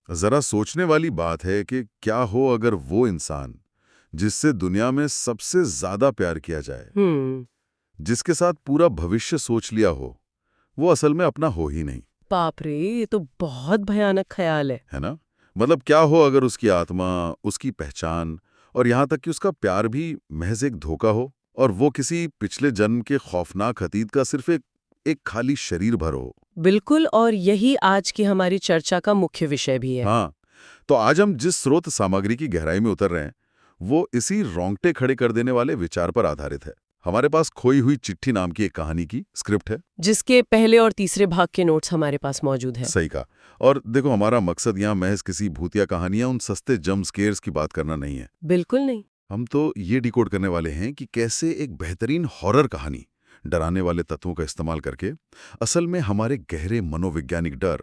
जरा सोचने वाली बात है कि क्या हो अगर वो इंसान जिससे दुनिया में सबसे ज्यादा प्यार किया जाए, हम्म। जिसके साथ पूरा भविष्य सोच लिया हो, वो असल में अपना हो ही नहीं। बाप रे, ये तो बहुत भयानक ख्याल है। है ना? मतलब क्या हो अगर उसकी आत्मा, उसकी पहचान और यहाँ तक कि उसका प्यार भी महज एक धोखा हो, और वो किसी पिछले जन्म के खौफनाक अतीत का सिर्फ एक एक खाली शरीर भर हो। बिल्कुल, और यही आज की हमारी चर्चा का मुख्य विषय भी है। हाँ, तो आज हम जिस स्रोत सामग्री की गहराई में उतर रहे हैं, वो इसी रोंगटे खड़े कर देने वाले विचार पर आधारित है। हमारे पास खोई हुई चिट्ठी नाम की एक कहानी की स्क्रिप्ट है। जिसके पहले और तीसरे भाग के नोट्स हमारे पास मौजूद हैं। सही कहा। और देखो, हमारा मकसद यहाँ महज किसी भूतिया कहानियां, उन सस्ते जंप स्केयर्स की बात करना नहीं है। बिल्कुल नहीं। हम तो ये डिकोड करने वाले हैं कि कैसे एक बेहतरीन हॉरर कहानी डराने वाले तत्वों का इस्तेमाल करके असल में हमारे गहरे मनोवैज्ञानिक डर,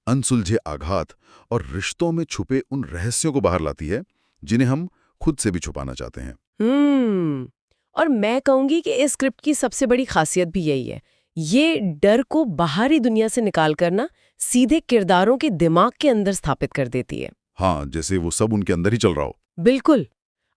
अनसुलझे आघात और रिश्तों में छुपे उन रहस्यों को बाहर लाती है जिन्हें हम खुद से भी छुपाना चाहते हैं। हम्म। और मैं कहूंगी कि इस स्क्रिप्ट की सबसे बड़ी खासियत भी यही है। ये डर को बाहरी दुनिया से निकाल कर ना सीधे किरदारों के दिमाग के अंदर स्थापित कर देती है। हाँ, जैसे वो सब उनके अंदर ही चल रहा हो। बिल्कुल।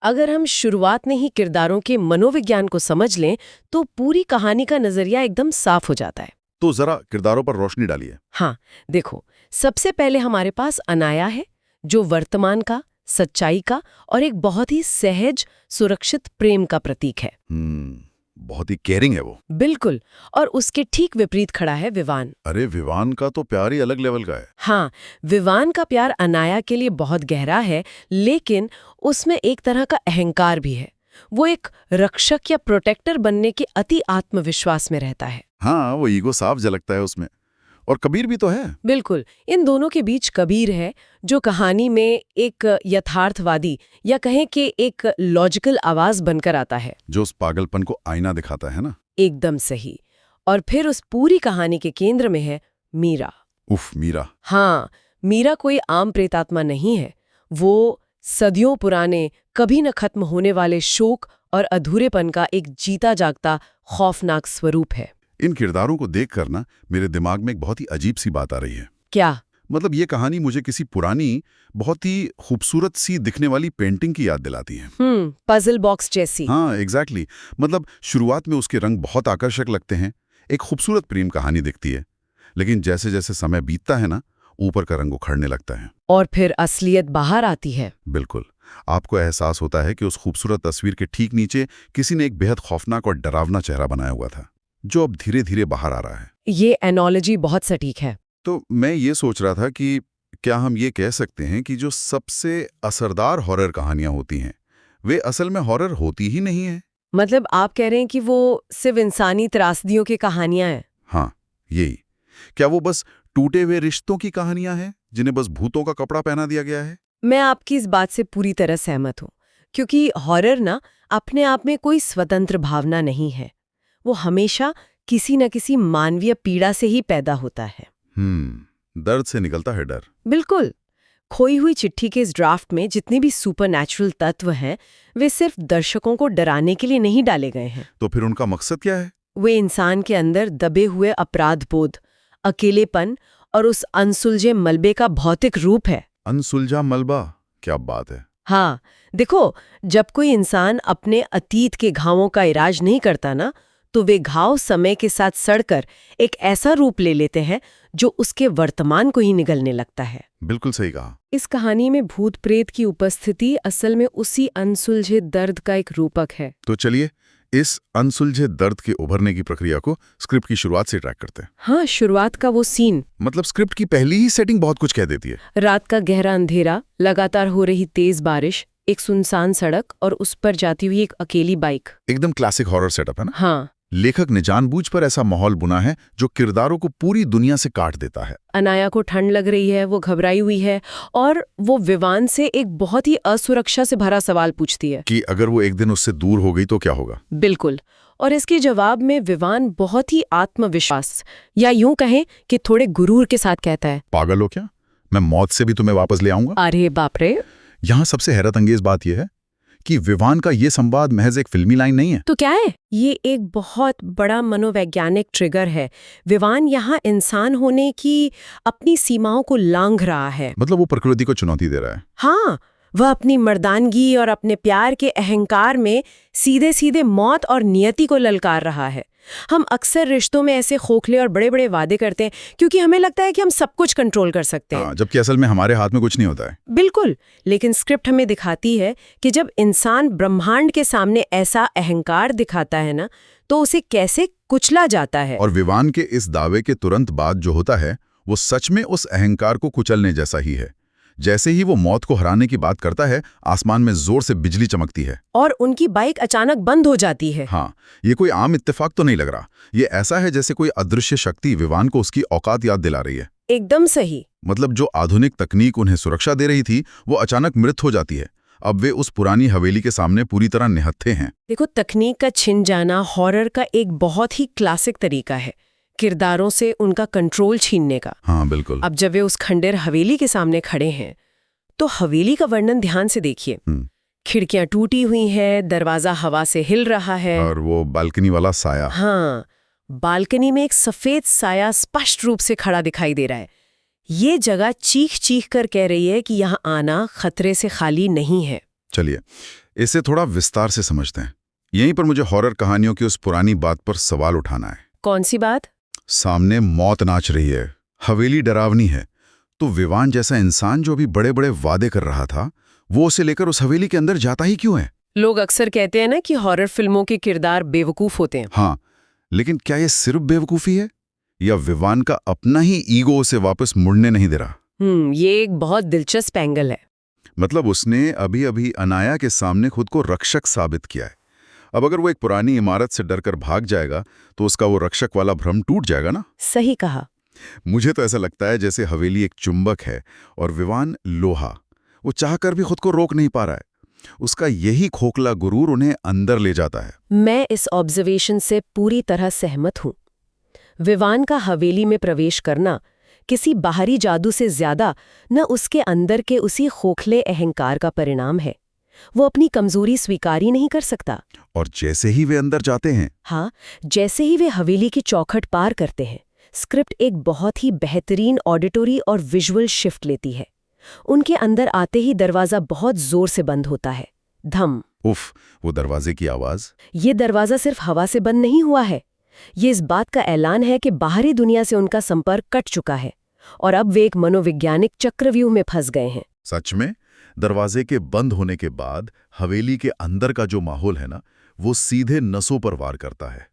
अगर हम शुरुआत में ही किरदारों के मनोविज्ञान को समझ लें तो पूरी कहानी का नजरिया एकदम साफ हो जाता है। तो जरा किरदारों पर रोशनी डालिए। हाँ, देखो, सबसे पहले हमारे पास अनाया है, जो वर्तमान का, सच्चाई का और एक बहुत ही सहज, सुरक्षित प्रेम का प्रतीक है। बहुत ही केयरिंग है वो। बिल्कुल। और उसके ठीक विपरीत खड़ा है विवान। अरे, विवान का तो प्यार ही अलग लेवल का है। हाँ, विवान का प्यार अनाया के लिए बहुत गहरा है, लेकिन उसमें एक तरह का अहंकार भी है। वो एक रक्षक या प्रोटेक्टर बनने के अति आत्मविश्वास में रहता है। हाँ, वो ईगो साफ झलकता है उसमें। और कबीर भी तो है। बिल्कुल। इन दोनों के बीच कबीर है, जो कहानी में एक यथार्थवादी या कहें कि एक लॉजिकल आवाज बनकर आता है। जो उस पागलपन को आईना दिखाता है ना। एकदम सही। और फिर उस पूरी कहानी के केंद्र में है मीरा। उफ, मीरा। हाँ, मीरा कोई आम प्रेतात्मा नहीं है। वो सदियों पुराने, कभी न खत्म होने वाले शोक और अधूरेपन का एक जीता जागता खौफनाक स्वरूप है। इन किरदारों को देखकर ना मेरे दिमाग में एक बहुत ही अजीब सी बात आ रही है। क्या? मतलब ये कहानी मुझे किसी पुरानी, बहुत ही खूबसूरत सी दिखने वाली पेंटिंग की याद दिलाती है। पजल बॉक्स जैसी। हाँ, एग्जैक्टली। मतलब शुरुआत में उसके रंग बहुत आकर्षक लगते हैं, एक खूबसूरत प्रेम कहानी दिखती है, लेकिन जैसे जैसे समय बीतता है ना, ऊपर का रंग उखड़ने लगता है। और फिर असलियत बाहर आती है। बिल्कुल। आपको एहसास होता है कि उस खूबसूरत तस्वीर के ठीक नीचे किसी ने एक बेहद खौफनाक और डरावना चेहरा बनाया हुआ था, जो अब धीरे धीरे बाहर आ रहा है। ये एनोलॉजी बहुत सटीक है। तो मैं ये सोच रहा था कि क्या हम ये कह सकते हैं कि जो सबसे असरदार हॉरर कहानियां होती हैं, वे असल में हॉरर होती ही नहीं है? मतलब आप कह रहे हैं कि वो सिर्फ इंसानी त्रासदियों की कहानियां हैं? हाँ, यही। क्या वो बस टूटे हुए रिश्तों की कहानियां हैं जिन्हें बस भूतों का कपड़ा पहना दिया गया है? मैं आपकी इस बात से पूरी तरह सहमत हूँ, क्योंकि हॉरर ना अपने आप में कोई स्वतंत्र भावना नहीं है। वो हमेशा किसी न किसी मानवीय पीड़ा से ही पैदा होता है। दर्द से निकलता है डर। बिल्कुल। खोई हुई चिट्ठी के इस ड्राफ्ट में जितने भी सुपरनैचुरल तत्व हैं, वे सिर्फ दर्शकों को डराने के लिए नहीं डाले गए हैं। तो फिर उनका मकसद क्या है? वे इंसान के अंदर दबे हुए अपराध बोध, अकेलेपन और उस अनसुलझे मलबे का भौतिक रूप है। अनसुलझा मलबा? क्या बात है। हाँ, देखो, जब कोई इंसान अपने अतीत के घावों का इलाज नहीं करता ना, तो वे घाव समय के साथ सड़कर एक ऐसा रूप ले लेते हैं जो उसके वर्तमान को ही निगलने लगता है। बिल्कुल सही कहा। इस कहानी में भूत प्रेत की उपस्थिति असल में उसी अनसुलझे दर्द का एक रूपक है। तो चलिए इस अनसुलझे दर्द के उभरने की प्रक्रिया को स्क्रिप्ट की शुरुआत से ट्रैक करते हैं। हाँ, शुरुआत का वो सीन। मतलब स्क्रिप्ट की पहली ही सेटिंग बहुत कुछ कह देती है। रात का गहरा अंधेरा, लगातार हो रही तेज बारिश, एक सुनसान सड़क और उस पर जाती हुई एक अकेली बाइक। एकदम क्लासिक हॉरर सेटअप है ना? हाँ। लेखक ने जानबूझ पर ऐसा माहौल बुना है जो किरदारों को पूरी दुनिया से काट देता है। अनाया को ठंड लग रही है, वो घबराई हुई है और वो विवान से एक बहुत ही असुरक्षा से भरा सवाल पूछती है कि अगर वो एक दिन उससे दूर हो गई तो क्या होगा। बिल्कुल। और इसके जवाब में विवान बहुत ही आत्मविश्वास या यूं कहें कि थोड़े गुरूर के साथ कहता है, पागल हो क्या, मैं मौत से भी तुम्हें वापस ले आऊंगा। अरे बाप रे। यहाँ सबसे हैरत अंगेज बात यह है कि विवान का ये संवाद महज एक फिल्मी लाइन नहीं है। तो क्या है? ये एक बहुत बड़ा मनोवैज्ञानिक ट्रिगर है। विवान यहाँ इंसान होने की अपनी सीमाओं को लांघ रहा है। मतलब वो प्रकृति को चुनौती दे रहा है। हाँ, वह अपनी मर्दानगी और अपने प्यार के अहंकार में सीधे सीधे मौत और नियति को ललकार रहा है। हम अक्सर रिश्तों में ऐसे खोखले और बड़े बड़े वादे करते हैं क्योंकि हमें लगता है कि हम सब कुछ कंट्रोल कर सकते हैं। जबकि असल में हमारे हाथ में कुछ नहीं होता है। बिल्कुल, लेकिन स्क्रिप्ट हमें दिखाती है कि जब इंसान ब्रह्मांड के सामने ऐसा अहंकार दिखाता है ना, तो उसे कैसे कुचला जाता है। और विवान के इस दावे के तुरंत बाद जो होता है वो सच में उस अहंकार को कुचलने जैसा ही है। जैसे ही वो मौत को हराने की बात करता है, आसमान में जोर से बिजली चमकती है और उनकी बाइक अचानक बंद हो जाती है। हाँ, ये कोई आम इत्तेफाक तो नहीं लग रहा। ये ऐसा है जैसे कोई अदृश्य शक्ति विवान को उसकी औकात याद दिला रही है। एकदम सही। मतलब जो आधुनिक तकनीक उन्हें सुरक्षा दे रही थी, वो अचानक मृत हो जाती है। अब वे उस पुरानी हवेली के सामने पूरी तरह निहत्थे हैं। देखो, तकनीक का छिन जाना हॉरर का एक बहुत ही क्लासिक तरीका है, किरदारों से उनका कंट्रोल छीनने का। हाँ बिल्कुल। अब जब वे उस खंडेर हवेली के सामने खड़े हैं, तो हवेली का वर्णन ध्यान से देखिए। खिड़कियां टूटी हुई हैं, दरवाजा हवा से हिल रहा है। और वो बालकनी वाला साया। हाँ, बालकनी में एक सफेद साया स्पष्ट रूप से खड़ा दिखाई दे रहा है। ये जगह चीख चीख कर कह रही है कि यहाँ आना खतरे से खाली नहीं है। चलिए इसे थोड़ा विस्तार से समझते हैं। यहीं पर मुझे हॉरर कहानियों की उस पुरानी बात पर सवाल उठाना है। कौन सी बात? सामने मौत नाच रही है, हवेली डरावनी है, तो विवान जैसा इंसान जो भी बड़े बड़े वादे कर रहा था, वो उसे लेकर उस हवेली के अंदर जाता ही क्यों है? लोग अक्सर कहते हैं ना कि हॉरर फिल्मों के किरदार बेवकूफ होते हैं। हाँ, लेकिन क्या ये सिर्फ बेवकूफ़ी है या विवान का अपना ही ईगो उसे वापस मुड़ने नहीं दे रहा? ये एक बहुत दिलचस्प एंगल है। मतलब उसने अभी अभी अनाया के सामने खुद को रक्षक साबित किया है। अब अगर वो एक पुरानी इमारत से डरकर भाग जाएगा तो उसका वो रक्षक वाला भ्रम टूट जाएगा ना? सही कहा। मुझे तो ऐसा लगता है जैसे हवेली एक चुंबक है और विवान लोहा। वो चाहकर भी खुद को रोक नहीं पा रहा है। उसका यही खोखला गुरूर उन्हें अंदर ले जाता है। मैं इस ऑब्जर्वेशन से पूरी तरह सहमत हूँ। विवान का हवेली में प्रवेश करना किसी बाहरी जादू से ज्यादा न उसके अंदर के उसी खोखले अहंकार का परिणाम है। वो अपनी कमजोरी स्वीकार ही नहीं कर सकता। और जैसे ही वे अंदर जाते हैं, हाँ, जैसे ही वे हवेली की चौखट पार करते हैं, स्क्रिप्ट एक बहुत ही बेहतरीन ऑडिटरी और विजुअल शिफ्ट लेती है। उनके अंदर आते ही दरवाजा बहुत जोर से बंद होता है। धम। उफ, वो दरवाजे की आवाज। ये दरवाजा सिर्फ हवा से बंद नहीं हुआ है, ये इस बात का ऐलान है कि बाहरी दुनिया से उनका संपर्क कट चुका है और अब वे एक मनोवैज्ञानिक चक्रव्यूह में फंस गए हैं। सच में दरवाजे के बंद होने के बाद हवेली के अंदर का जो माहौल है ना, वो सीधे नसों पर वार करता है।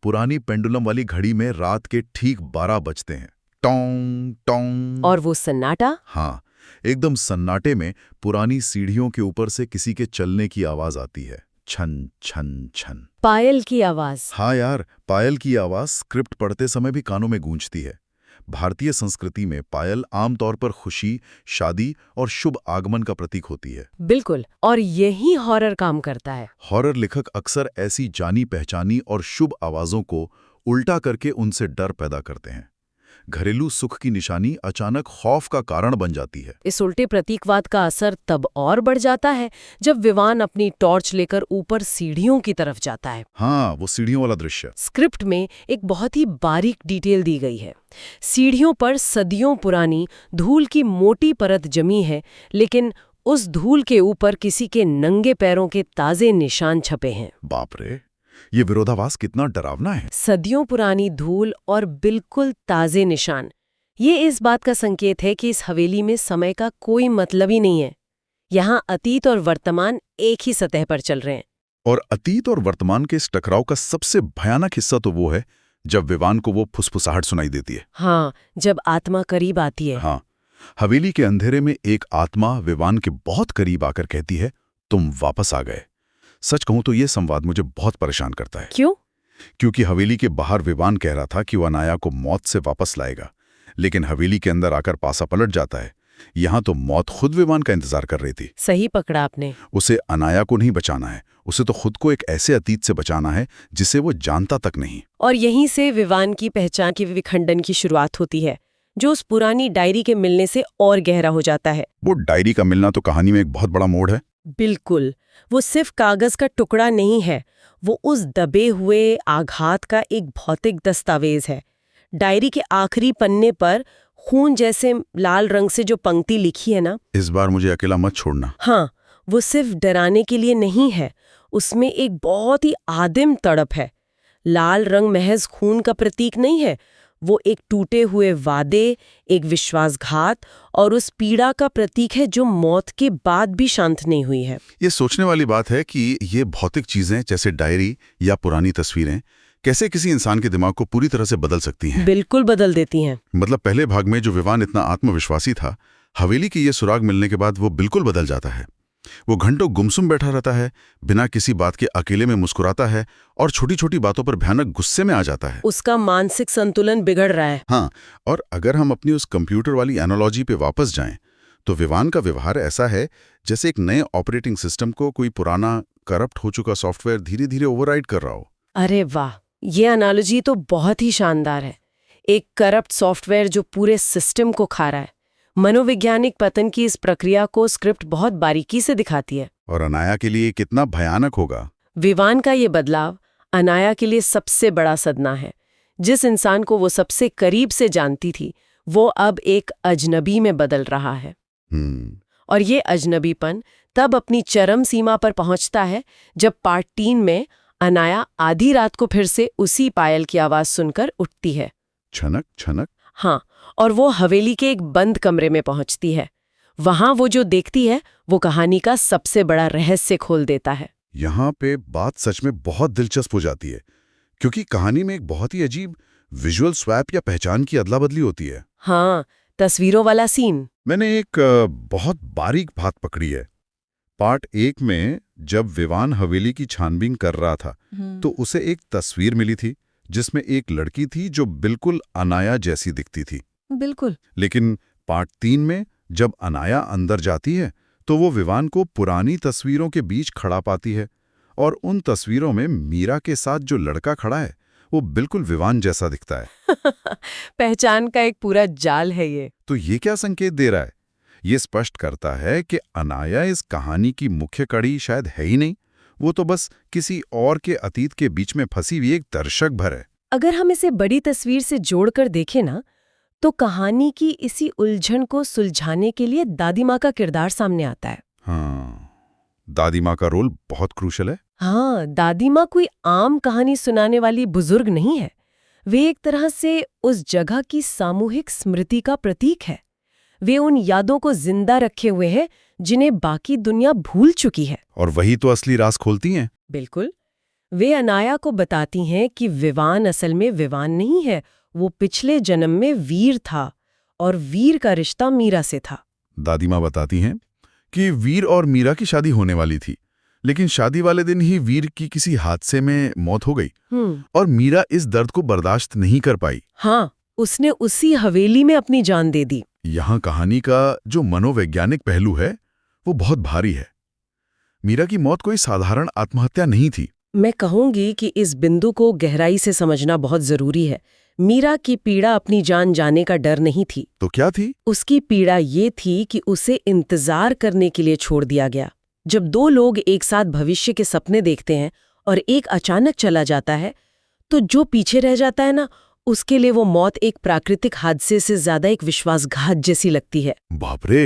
पुरानी पेंडुलम वाली घड़ी में रात के ठीक 12 बजते हैं। टोंग टोंग। और वो सन्नाटा? हाँ, एकदम सन्नाटे में पुरानी सीढ़ियों के ऊपर से किसी के चलने की आवाज आती है। छन छन छन। पायल की आवाज। हाँ यार, पायल की आवाज स्क्रिप्ट पढ़ते समय भी कानों में गूंजती है। भारतीय संस्कृति में पायल आमतौर पर खुशी, शादी और शुभ आगमन का प्रतीक होती है। बिल्कुल, और यही हॉरर काम करता है। हॉरर लेखक अक्सर ऐसी जानी पहचानी और शुभ आवाजों को उल्टा करके उनसे डर पैदा करते हैं। घरेलू सुख की निशानी अचानक खौफ का कारण बन जाती है। इस उल्टे प्रतीकवाद का असर तब और बढ़ जाता है जब विवान अपनी टॉर्च लेकर ऊपर सीढ़ियों की तरफ जाता है। हाँ, वो सीढ़ियों वाला दृश्य। स्क्रिप्ट में एक बहुत ही बारीक डिटेल दी गई है। सीढ़ियों पर सदियों पुरानी धूल की मोटी परत जमी है, लेकिन उस धूल के ऊपर किसी के नंगे पैरों के ताजे निशान छपे हैं। बाप रे, ये विरोधाभास कितना डरावना है। सदियों पुरानी धूल और बिल्कुल ताजे निशान, ये इस बात का संकेत है कि इस हवेली में समय का कोई मतलब ही नहीं है। यहाँ अतीत और वर्तमान एक ही सतह पर चल रहे हैं। और अतीत और वर्तमान के इस टकराव का सबसे भयानक हिस्सा तो वो है जब विवान को वो फुसफुसाहट सुनाई देती है। हाँ, जब आत्मा करीब आती है। हाँ, हवेली के अंधेरे में एक आत्मा विवान के बहुत करीब आकर कहती है, तुम वापस आ गए। सच कहूं तो ये संवाद मुझे बहुत परेशान करता है। क्यों? क्योंकि हवेली के बाहर विवान कह रहा था कि वो अनाया को मौत से वापस लाएगा, लेकिन हवेली के अंदर आकर पासा पलट जाता है। यहाँ तो मौत खुद विवान का इंतजार कर रही थी। सही पकड़ा आपने। उसे अनाया को नहीं बचाना है, उसे तो खुद को एक ऐसे अतीत से बचाना है जिसे वो जानता तक नहीं। और यहीं से विवान की पहचान की विखंडन की शुरुआत होती है, जो उस पुरानी डायरी के मिलने से और गहरा हो जाता है। वो डायरी का मिलना तो कहानी में एक बहुत बड़ा मोड़ है। बिल्कुल। वो सिर्फ कागज का टुकड़ा नहीं है, वो उस दबे हुए आघात का एक भौतिक दस्तावेज है। डायरी के आखिरी पन्ने पर खून जैसे लाल रंग से जो पंक्ति लिखी है ना, इस बार मुझे अकेला मत छोड़ना। हाँ, वो सिर्फ डराने के लिए नहीं है, उसमें एक बहुत ही आदिम तड़प है। लाल रंग महज खून का प्रतीक नहीं है, वो एक टूटे हुए वादे, एक विश्वासघात और उस पीड़ा का प्रतीक है जो मौत के बाद भी शांत नहीं हुई है। ये सोचने वाली बात है कि ये भौतिक चीजें जैसे डायरी या पुरानी तस्वीरें कैसे किसी इंसान के दिमाग को पूरी तरह से बदल सकती हैं। बिल्कुल बदल देती हैं। मतलब पहले भाग में जो विवान इतना आत्मविश्वासी था, हवेली की ये सुराग मिलने के बाद वो बिल्कुल बदल जाता है। वो घंटों गुमसुम बैठा रहता है, बिना किसी बात के अकेले में मुस्कुराता है और छोटी छोटी बातों पर भयानक गुस्से में आ जाता है। उसका मानसिक संतुलन बिगड़ रहा है। हाँ, और अगर हम अपनी उस कंप्यूटर वाली एनालॉजी पे वापस जाएं, तो विवान का व्यवहार ऐसा है जैसे एक नए ऑपरेटिंग सिस्टम को कोई पुराना करप्ट हो चुका सॉफ्टवेयर धीरे धीरे ओवरराइड कर रहा हो। अरे वाह, ये एनालॉजी तो बहुत ही शानदार है। एक करप्ट सॉफ्टवेयर जो पूरे सिस्टम को खा रहा है। मनोवैज्ञानिक पतन की इस प्रक्रिया को स्क्रिप्ट बहुत बारीकी से दिखाती है। और अनाया के लिए कितना भयानक होगा। विवान का ये बदलाव अनाया के लिए सबसे बड़ा सदमा है। जिस इंसान को वो सबसे करीब से जानती थी, वो अब एक अजनबी में बदल रहा है। और ये अजनबीपन तब अपनी चरम सीमा पर पहुंचता है जब पार्ट 3 में अनाया आधी रात को फिर से उसी पायल की आवाज सुनकर उठती है। छनक छनक। हाँ, और वो हवेली के एक बंद कमरे में पहुंचती है। वहां वो जो देखती है वो कहानी का सबसे बड़ा रहस्य खोल देता है। यहाँ पे बात सच में बहुत दिलचस्प हो जाती है, क्योंकि कहानी में एक बहुत ही अजीब विजुअल स्वैप या पहचान की अदला बदली होती है। हाँ, तस्वीरों वाला सीन। मैंने एक बहुत बारीक बात पकड़ी है। पार्ट 1 में जब विवान हवेली की छानबीन कर रहा था, तो उसे एक तस्वीर मिली थी जिसमें एक लड़की थी जो बिल्कुल अनाया जैसी दिखती थी। बिल्कुल। लेकिन पार्ट 3 में जब अनाया अंदर जाती है तो वो विवान को पुरानी तस्वीरों के बीच खड़ा पाती है, और उन तस्वीरों में मीरा के साथ जो लड़का खड़ा है वो बिल्कुल विवान जैसा दिखता है। पहचान का एक पूरा जाल है ये। तो ये क्या संकेत दे रहा है? ये स्पष्ट करता है कि अनाया इस कहानी की मुख्य कड़ी शायद है ही नहीं, वो तो बस किसी और के अतीत के बीच में फंसी हुई एक दर्शक भर है। अगर हम इसे बड़ी तस्वीर से जोड़कर देखें ना, तो कहानी की इसी उलझन को सुलझाने के लिए दादी माँ का किरदार सामने आता है। हाँ, दादी माँ का रोल बहुत क्रूशल है। हाँ, दादी माँ कोई आम कहानी सुनाने वाली बुजुर्ग नहीं है। वे एक तरह से उस जगह की सामूहिक स्मृति का प्रतीक है। वे उन यादों को जिंदा रखे हुए हैं जिन्हें बाकी दुनिया भूल चुकी है। और वही तो असली राज खोलती हैं। बिल्कुल। वे अनाया को बताती हैं कि विवान असल में विवान नहीं है, वो पिछले जन्म में वीर था, और वीर का रिश्ता मीरा से था। दादी माँ बताती हैं कि वीर और मीरा की शादी होने वाली थी, लेकिन शादी वाले दिन ही वीर की किसी हादसे में मौत हो गई, और मीरा इस दर्द को बर्दाश्त नहीं कर पाई। हाँ, उसने उसी हवेली में अपनी जान दे दी। यहाँ कहानी का जो मनोवैज्ञानिक पहलू है वो बहुत भारी है। मीरा की मौत कोई साधारण आत्महत्या नहीं थी। मैं कहूंगी कि इस बिंदु को गहराई से समझना बहुत जरूरी है। मीरा की पीड़ा अपनी जान जाने का डर नहीं थी। तो क्या थी? उसकी पीड़ा ये थी कि उसे इंतजार करने के लिए छोड़ दिया गया। जब दो लोग एक साथ भविष्य के सपने देखते हैं और एक अचानक चला जाता है, तो जो पीछे रह जाता है ना, उसके लिए वो मौत एक प्राकृतिक हादसे से ज्यादा एक विश्वासघात जैसी लगती है। बाप रे,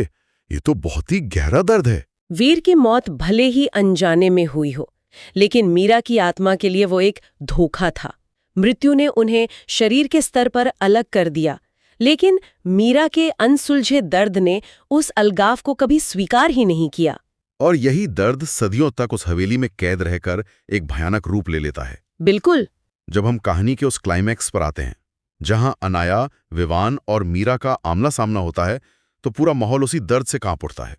ये तो बहुत ही गहरा दर्द है। वीर की मौत भले ही अनजाने में हुई हो, लेकिन मीरा की आत्मा के लिए वो एक धोखा था। मृत्यु ने उन्हें शरीर के स्तर पर अलग कर दिया, लेकिन मीरा के अनसुलझे दर्द ने उस अलगाव को कभी स्वीकार ही नहीं किया। और यही दर्द सदियों तक उस हवेली में कैद रहकर एक भयानक रूप ले लेता है। बिल्कुल। जब हम कहानी के उस क्लाइमैक्स पर आते हैं जहां अनाया, विवान और मीरा का आमना सामना होता है, तो पूरा माहौल उसी दर्द से कांप उठता है।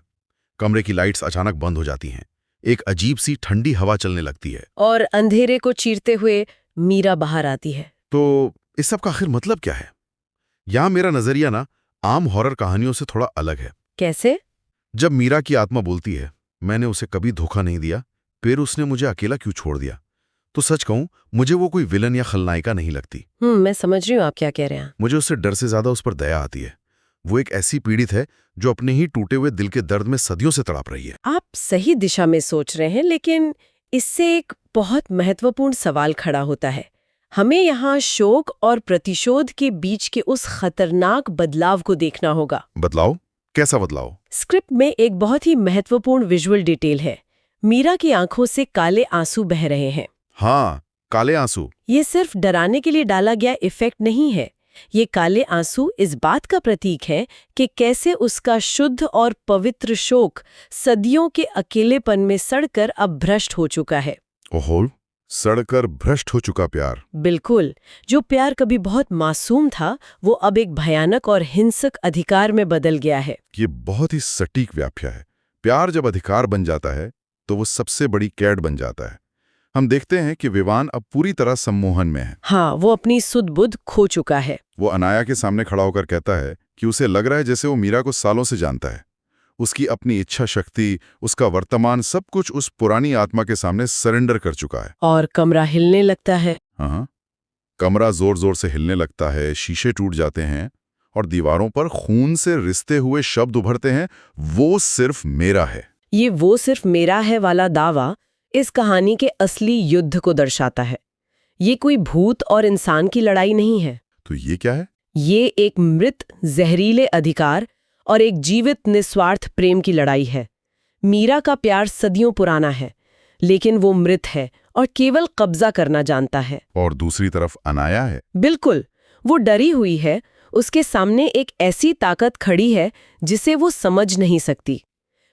कमरे की लाइट्स अचानक बंद हो जाती हैं, एक अजीब सी ठंडी हवा चलने लगती है, और अंधेरे को चीरते हुए मीरा बाहर आती है। तो इस सब का आखिर मतलब क्या है? यहां मेरा नजरिया ना आम हॉरर कहानियों से थोड़ा अलग है। कैसे? जब मीरा की आत्मा बोलती है, मैंने उसे कभी धोखा नहीं दिया, फिर उसने मुझे अकेला क्यों छोड़ दिया, तो सच कहूं मुझे वो कोई विलन या खलनायिका नहीं लगती। मैं समझ रही हूँ आप क्या कह रहे हैं। मुझे उससे डर से ज्यादा उस पर दया आती है। वो एक ऐसी पीड़ित है जो अपने ही टूटे हुए दिल के दर्द में सदियों से तड़प रही है। आप सही दिशा में सोच रहे हैं, लेकिन इससे एक बहुत महत्वपूर्ण सवाल खड़ा होता है। हमें यहाँ शोक और प्रतिशोध के बीच के उस खतरनाक बदलाव को देखना होगा। बदलाव? कैसा बदलाव? स्क्रिप्ट में एक बहुत ही महत्वपूर्ण विजुअल डिटेल है। मीरा की आंखों से काले आंसू बह रहे हैं। हाँ, काले आंसू। ये सिर्फ डराने के लिए डाला गया इफेक्ट नहीं है। ये काले आंसू इस बात का प्रतीक है कि कैसे उसका शुद्ध और पवित्र शोक सदियों के अकेलेपन में सड़कर अब भ्रष्ट हो चुका है। ओहो, सड़कर भ्रष्ट हो चुका प्यार। बिल्कुल। जो प्यार कभी बहुत मासूम था, वो अब एक भयानक और हिंसक अधिकार में बदल गया है। ये बहुत ही सटीक व्याख्या है। प्यार जब अधिकार बन जाता है तो वो सबसे बड़ी कैद बन जाता है। हम देखते हैं कि विवान अब पूरी तरह सम्मोहन में है। हाँ, वो अपनी सुध बुध खो चुका है। वो अनाया के सामने खड़ा होकर कहता है कि उसे लग रहा है जैसे वो मीरा को सालों से जानता है। उसकी अपनी इच्छा शक्ति, उसका वर्तमान, सब कुछ उस पुरानी आत्मा के सामने सरेंडर कर चुका है। और कमरा हिलने लगता है। हाँ, कमरा जोर जोर से हिलने लगता है, शीशे टूट जाते हैं और दीवारों पर खून से रिश्ते हुए शब्द उभरते हैं, वो सिर्फ मेरा है। ये वो सिर्फ मेरा है वाला दावा इस कहानी के असली युद्ध को दर्शाता है। ये कोई भूत और इंसान की लड़ाई नहीं है। तो ये क्या है? ये एक मृत जहरीले अधिकार और एक जीवित निस्वार्थ प्रेम की लड़ाई है। मीरा का प्यार सदियों पुराना है, लेकिन वो मृत है और केवल कब्जा करना जानता है। और दूसरी तरफ अनाया है। बिल्कुल, वो डरी हुई है। उसके सामने एक ऐसी ताकत खड़ी है जिसे वो समझ नहीं सकती।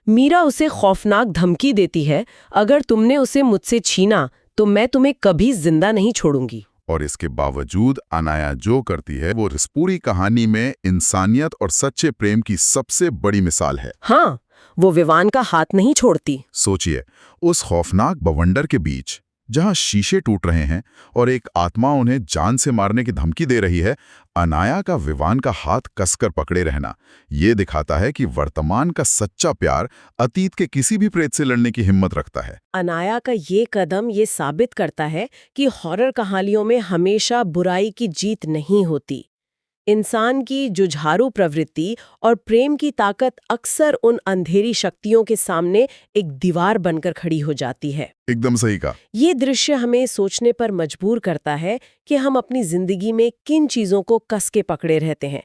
मीरा उसे खौफनाक धमकी देती है, अगर तुमने उसे मुझसे छीना तो मैं तुम्हें कभी जिंदा नहीं छोड़ूंगी। और इसके बावजूद अनाया जो करती है वो इस पूरी कहानी में इंसानियत और सच्चे प्रेम की सबसे बड़ी मिसाल है। हाँ, वो विवान का हाथ नहीं छोड़ती। सोचिए, उस खौफनाक बवंडर के बीच जहां शीशे टूट रहे हैं और एक आत्मा उन्हें जान से मारने की धमकी दे रही है, अनाया का विवान का हाथ कसकर पकड़े रहना ये दिखाता है कि वर्तमान का सच्चा प्यार अतीत के किसी भी प्रेत से लड़ने की हिम्मत रखता है। अनाया का ये कदम ये साबित करता है कि हॉरर कहानियों में हमेशा बुराई की जीत नहीं होती। इंसान की जुझारू प्रवृत्ति और प्रेम की ताकत अक्सर उन अंधेरी शक्तियों के सामने एक दीवार बनकर खड़ी हो जाती है। एकदम सही कहा। ये दृश्य हमें सोचने पर मजबूर करता है कि हम अपनी जिंदगी में किन चीजों को कस के पकड़े रहते हैं।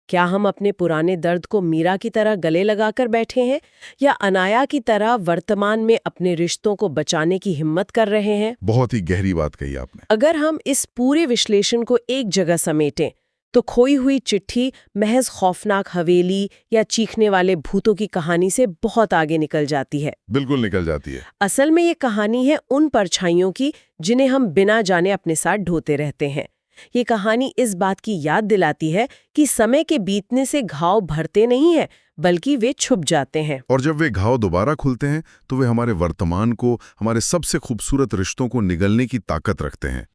क्या हम अपने पुराने दर्द को मीरा की तरह गले लगाकर बैठे हैं, या अनाया की तरह वर्तमान में अपने रिश्तों को बचाने की हिम्मत कर रहे हैं? बहुत ही गहरी बात कही आपने। अगर हम इस पूरे विश्लेषण को एक जगह समेटें तो खोई हुई चिट्ठी महज खौफनाक हवेली या चीखने वाले भूतों की कहानी से बहुत आगे निकल जाती है। बिल्कुल निकल जाती है। असल में ये कहानी है उन परछाइयों की जिन्हें हम बिना जाने अपने साथ ढोते रहते हैं। ये कहानी इस बात की याद दिलाती है कि समय के बीतने से घाव भरते नहीं है, बल्कि वे छुप जाते हैं। और जब वे घाव दोबारा खुलते हैं तो वे हमारे वर्तमान को, हमारे सबसे खूबसूरत रिश्तों को निगलने की ताकत रखते हैं।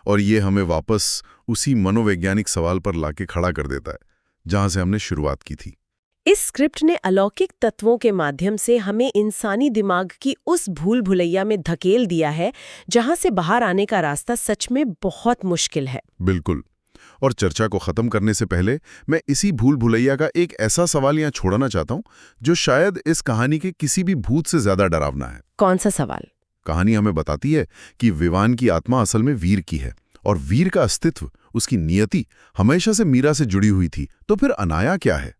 और ये हमें वापस उसी मनोवैज्ञानिक सवाल पर लाके खड़ा कर देता है जहां से हमने शुरुआत की थी। इस स्क्रिप्ट ने अलौकिक तत्वों के माध्यम से हमें इंसानी दिमाग की उस भूल भुलैया में धकेल दिया है जहां से बाहर आने का रास्ता सच में बहुत मुश्किल है। बिल्कुल। और चर्चा को खत्म करने से पहले मैं इसी भूल भुलैया का एक ऐसा सवाल यहाँ छोड़ना चाहता हूँ जो शायद इस कहानी के किसी भी भूत से ज्यादा डरावना है। कौन सा सवाल? कहानी हमें बताती है कि विवान की आत्मा असल में वीर की है और वीर का अस्तित्व, उसकी नियति हमेशा से मीरा से जुड़ी हुई थी। तो फिर अनाया क्या है?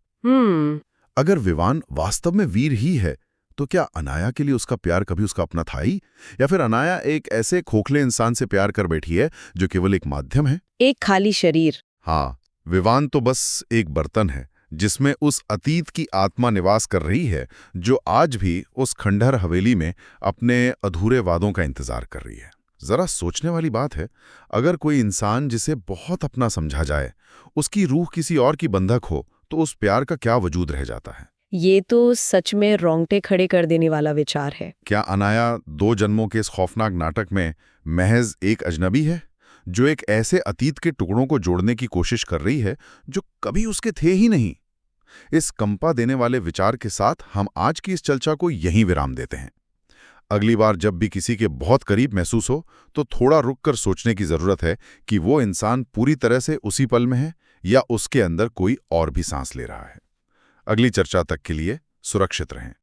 अगर विवान वास्तव में वीर ही है तो क्या अनाया के लिए उसका प्यार कभी उसका अपना था ही, या फिर अनाया एक ऐसे खोखले इंसान से प्यार कर बैठी है जो केवल एक माध्यम है, एक खाली शरीर? हाँ, विवान तो बस एक बर्तन है जिसमें उस अतीत की आत्मा निवास कर रही है जो आज भी उस खंडहर हवेली में अपने अधूरे वादों का इंतजार कर रही है। जरा सोचने वाली बात है, अगर कोई इंसान जिसे बहुत अपना समझा जाए, उसकी रूह किसी और की बंधक हो, तो उस प्यार का क्या वजूद रह जाता है? ये तो सच में रोंगटे खड़े कर देने वाला विचार है। क्या अनाया 2 जन्मों के इस खौफनाक नाटक में महज एक अजनबी है जो एक ऐसे अतीत के टुकड़ों को जोड़ने की कोशिश कर रही है जो कभी उसके थे ही नहीं? इस कंपा देने वाले विचार के साथ हम आज की इस चर्चा को यहीं विराम देते हैं। अगली बार जब भी किसी के बहुत करीब महसूस हो तो थोड़ा रुक कर सोचने की जरूरत है कि वो इंसान पूरी तरह से उसी पल में है या उसके अंदर कोई और भी सांस ले रहा है। अगली चर्चा तक के लिए सुरक्षित रहें।